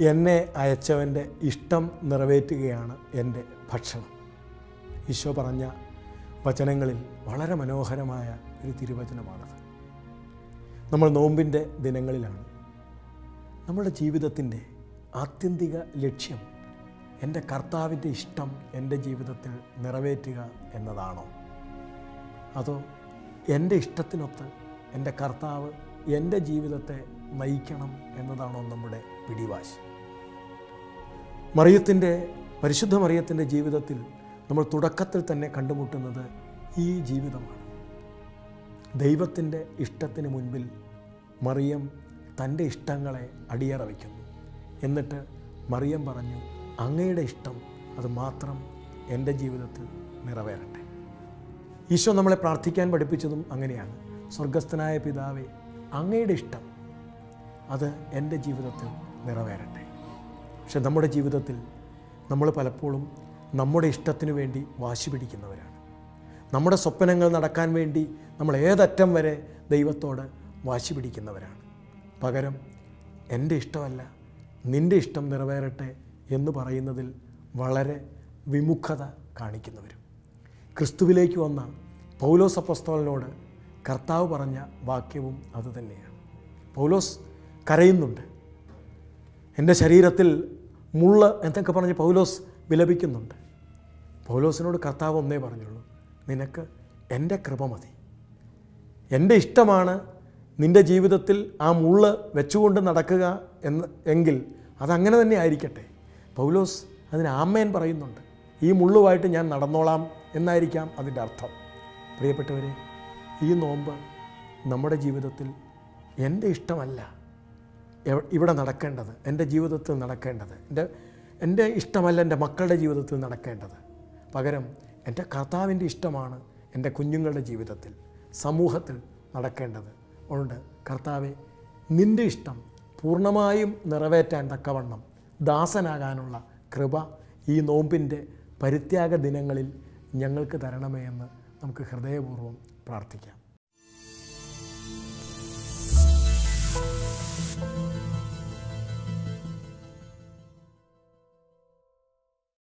എന്നെ അയച്ചവൻ്റെ ഇഷ്ടം നിറവേറ്റുകയാണ് എൻ്റെ ഭക്ഷണം. ഈശോ പറഞ്ഞ വചനങ്ങളിൽ വളരെ മനോഹരമായ ഒരു തിരുവചനമാണത്. നമ്മൾ നോമ്പിൻ്റെ ദിനങ്ങളിലാണ്. നമ്മുടെ ജീവിതത്തിൻ്റെ ആത്യന്തിക ലക്ഷ്യം എൻ്റെ കർത്താവിൻ്റെ ഇഷ്ടം എൻ്റെ ജീവിതത്തിൽ നിറവേറ്റുക എന്നതാണോ? അതോ എൻ്റെ ഇഷ്ടത്തിനൊത്ത് എൻ്റെ കർത്താവ് എൻ്റെ ജീവിതത്തെ നയിക്കണം എന്നതാണോ നമ്മുടെ പിടിവാശി? പരിശുദ്ധ മറിയത്തിൻ്റെ ജീവിതത്തിൽ നമ്മൾ തുടക്കത്തിൽ തന്നെ കണ്ടുമുട്ടുന്നത് ഈ ജീവിതമാണ്. ദൈവത്തിൻ്റെ ഇഷ്ടത്തിന് മുൻപിൽ മറിയം തൻ്റെ ഇഷ്ടങ്ങളെ അടിയറ വയ്ക്കുന്നു. എന്നിട്ട് മറിയം പറഞ്ഞു, അങ്ങയുടെ ഇഷ്ടം അത് മാത്രം എൻ്റെ ജീവിതത്തിൽ നിറവേറട്ടെ. ഈശോ നമ്മളെ പ്രാർത്ഥിക്കാൻ പഠിപ്പിച്ചതും അങ്ങനെയാണ്. സ്വർഗസ്ഥനായ പിതാവേ, അങ്ങയുടെ ഇഷ്ടം അത് എൻ്റെ ജീവിതത്തിൽ നിറവേറട്ടെ. പക്ഷെ നമ്മുടെ ജീവിതത്തിൽ നമ്മൾ പലപ്പോഴും നമ്മുടെ ഇഷ്ടത്തിനു വേണ്ടി വാശി പിടിക്കുന്നവരാണ്. നമ്മുടെ സ്വപ്നങ്ങൾ നടക്കാൻ വേണ്ടി നമ്മൾ ഏതറ്റം വരെ ദൈവത്തോട് വാശി പിടിക്കുന്നവരാണ്. പകരം എൻ്റെ ഇഷ്ടമല്ല, നിൻ്റെ ഇഷ്ടം നിറവേറട്ടെ എന്ന് പറയുന്നതിൽ വളരെ വിമുഖത കാണിക്കുന്നവരും. ക്രിസ്തുവിലേക്ക് വന്ന പൗലോസ് അപ്പോസ്തലനോട് കർത്താവ് പറഞ്ഞ വാക്യവും അതുതന്നെയാണ്. പൗലോസ് കരയുന്നുണ്ട്. എൻ്റെ ശരീരത്തിൽ മുള്ള് എന്നൊക്കെ പറഞ്ഞ് പൗലോസ് വിലപിക്കുന്നുണ്ട്. പൗലോസിനോട് കർത്താവ് ഒന്നേ പറഞ്ഞുള്ളൂ, നിനക്ക് എൻ്റെ കൃപ മതി. എൻ്റെ ഇഷ്ടമാണ് നിൻ്റെ ജീവിതത്തിൽ ആ മുള്ള് വെച്ചുകൊണ്ട് നടക്കുക എങ്കിൽ അതങ്ങനെ തന്നെ ആയിരിക്കട്ടെ. പൗലോസ് അതിന് ആമേൻ പറയുന്നുണ്ട്. ഈ മുള്ളുമായിട്ട് ഞാൻ നടന്നോളാം എന്നായിരിക്കാം അതിൻ്റെ അർത്ഥം. പ്രിയപ്പെട്ടവരെ, ഈ നോമ്പ് നമ്മുടെ ജീവിതത്തിൽ എൻ്റെ ഇഷ്ടമല്ല ഇവിടെ നടക്കേണ്ടത്, എൻ്റെ ജീവിതത്തിൽ നടക്കേണ്ടത്, എൻ്റെ ഇഷ്ടമല്ല എൻ്റെ മക്കളുടെ ജീവിതത്തിൽ നടക്കേണ്ടത്. പകരം എൻ്റെ കർത്താവിൻ്റെ ഇഷ്ടമാണ് എൻ്റെ കുഞ്ഞുങ്ങളുടെ ജീവിതത്തിൽ, സമൂഹത്തിൽ നടക്കേണ്ടത്. അതുകൊണ്ട് കർത്താവെ, നിൻ്റെ ഇഷ്ടം പൂർണ്ണമായും നിറവേറ്റാൻ തക്കവണ്ണം ദാസനാകാനുള്ള കൃപ ഈ നോമ്പിൻ്റെ പരിത്യാഗ ദിനങ്ങളിൽ ഞങ്ങൾക്ക് തരണമേ എന്ന് നമുക്ക് ഹൃദയപൂർവ്വം പ്രാർത്ഥിക്കാം.